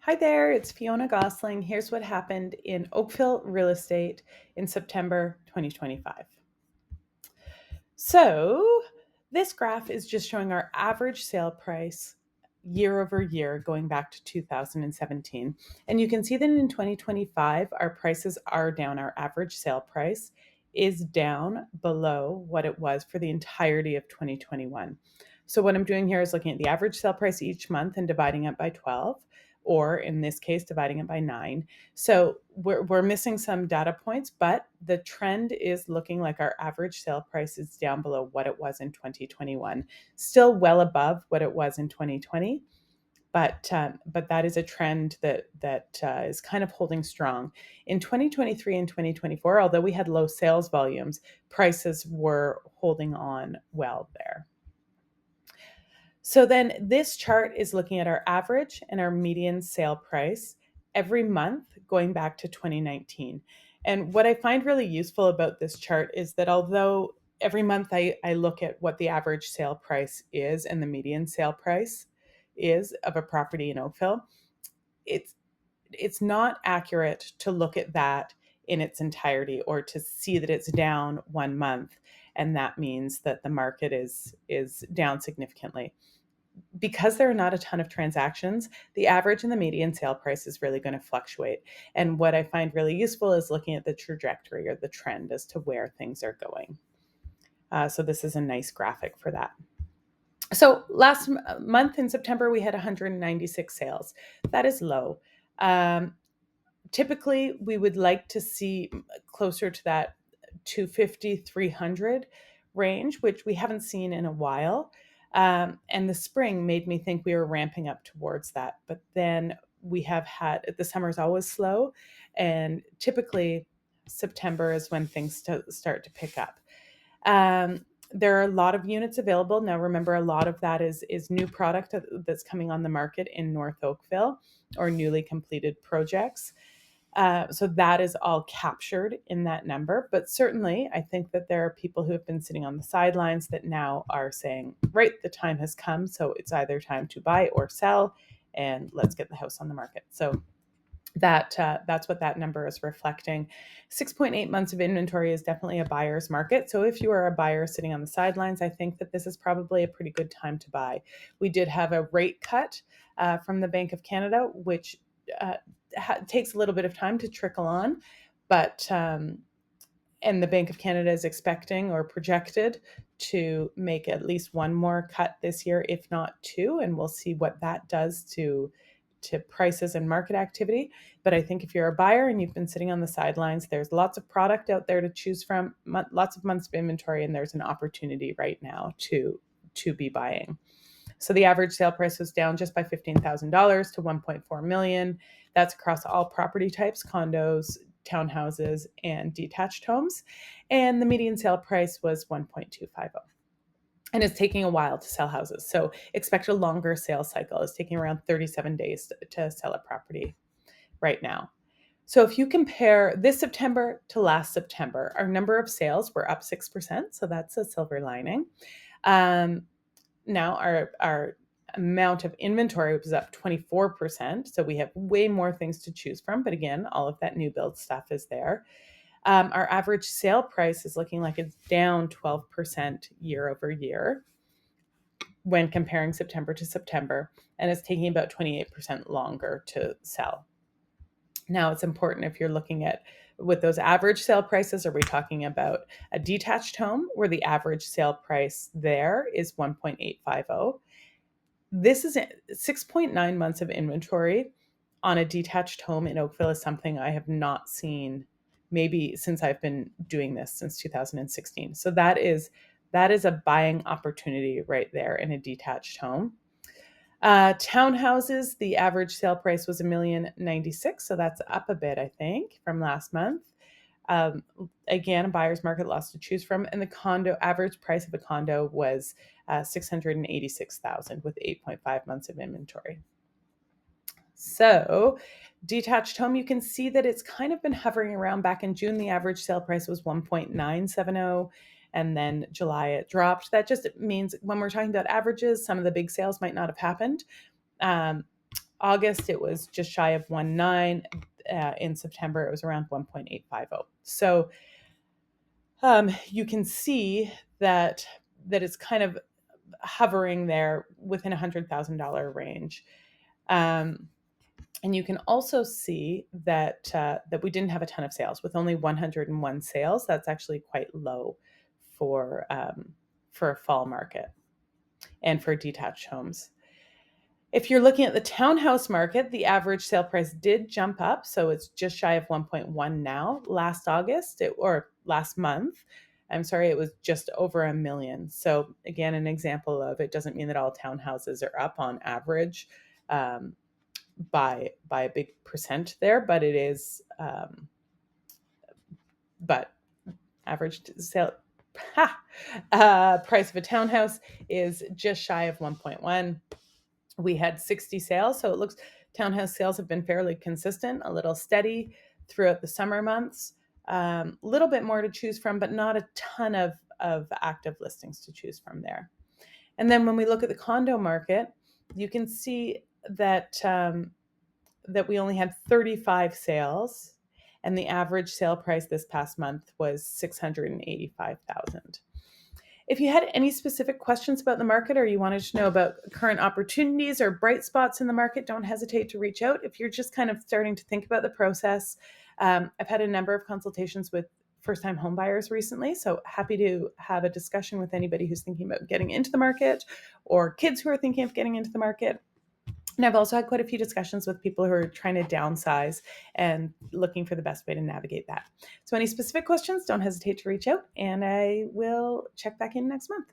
Hi there, it's Fionna Gossling. Here's what happened in Oakville real estate in September 2025. So, this graph is just showing our average sale price year over year going back to 2017. And you can see that in 2025, our prices are down. Our average sale price is down below what it was for the entirety of 2021. So, what I'm doing here is looking at the average sale price each month and dividing it by 12, or in this case, dividing it by 9. So we're missing some data points, but the trend is looking like our average sale price is down below what it was in 2021. Still well above what it was in 2020, but that is a trend that is kind of holding strong. In 2023 and 2024, although we had low sales volumes, prices were holding on well there. So then this chart is looking at our average and our median sale price every month going back to 2019. And what I find really useful about this chart is that although every month I look at what the average sale price is and the median sale price is of a property in Oakville, it's not accurate to look at that in its entirety or to see that it's down 1 month and that means that the market is down significantly. Because there are not a ton of transactions, the average and the median sale price is really going to fluctuate. And what I find really useful is looking at the trajectory or the trend as to where things are going. So this is a nice graphic for that. So last month in September, we had 196 sales. That is low. Typically, we would like to see closer to that 250, 300 range, which we haven't seen in a while. And the spring made me think we were ramping up towards that. But then we have had the summer is always slow, and typically September is when things start to pick up. There are a lot of units available. Now, remember, a lot of that is new product that's coming on the market in North Oakville or newly completed projects. So that is all captured in that number. But certainly, I think that there are people who have been sitting on the sidelines that now are saying, right, the time has come. So it's either time to buy or sell, and let's get the house on the market. So that's what that number is reflecting. 6.8 months of inventory is definitely a buyer's market. So if you are a buyer sitting on the sidelines, I think that this is probably a pretty good time to buy. We did have a rate cut from the Bank of Canada, which takes a little bit of time to trickle on, but and the Bank of Canada is expecting or projected to make at least one more cut this year, if not two, and we'll see what that does to prices and market activity. But I think if you're a buyer and you've been sitting on the sidelines, there's lots of product out there to choose from, lots of months of inventory, and there's an opportunity right now to be buying. So the average sale price was down just by $15,000 to $1.4 million. That's across all property types: condos, townhouses, and detached homes. And the median sale price was $1.250. And it's taking a while to sell houses. So expect a longer sales cycle. It's taking around 37 days to sell a property right now. So if you compare this September to last September, our number of sales were up 6%. So that's a silver lining. Now our amount of inventory was up 24%. So we have way more things to choose from. But again, all of that new build stuff is there. Our average sale price is looking like it's down 12% year over year when comparing September to September, and it's taking about 28% longer to sell. Now, it's important if you're looking at with those average sale prices, are we talking about a detached home where the average sale price there is 1.850? This is 6.9 months of inventory on a detached home in Oakville is something I have not seen maybe since I've been doing this since 2016. So that is a buying opportunity right there in a detached home. Townhouses, the average sale price was $1,096,000, so that's up a bit, I think, from last month. Again, a buyer's market, lots to choose from, and the condo average price of a condo was $686,000 with 8.5 months of inventory. So, detached home, you can see that it's kind of been hovering around. Back in June, the average sale price was $1.970. And then July it dropped. That just means when we're talking about averages, some of the big sales might not have happened. August, it was just shy of 1.9. In September, it was around 1.850. So you can see that it's kind of hovering there within $100,000 range. And you can also see that we didn't have a ton of sales, with only 101 sales. That's actually quite low for a fall market and for detached homes. If you're looking at the townhouse market, the average sale price did jump up, so it's just shy of 1.1 now. Last month, I'm sorry, it was just over $1 million. So again, an example of, it doesn't mean that all townhouses are up on average by a big percent there, but it is. But average sale price of a townhouse is just shy of 1.1. We had 60 sales, so it looks townhouse sales have been fairly consistent, a little steady throughout the summer months. A little bit more to choose from, but not a ton of active listings to choose from there. And then when we look at the condo market, you can see that that we only had 35 sales, and the average sale price this past month was $685,000. If you had any specific questions about the market, or you wanted to know about current opportunities or bright spots in the market, don't hesitate to reach out. If you're just kind of starting to think about the process, I've had a number of consultations with first-time home buyers recently, so happy to have a discussion with anybody who's thinking about getting into the market, or kids who are thinking of getting into the market. And I've also had quite a few discussions with people who are trying to downsize and looking for the best way to navigate that. So any specific questions, don't hesitate to reach out, and I will check back in next month.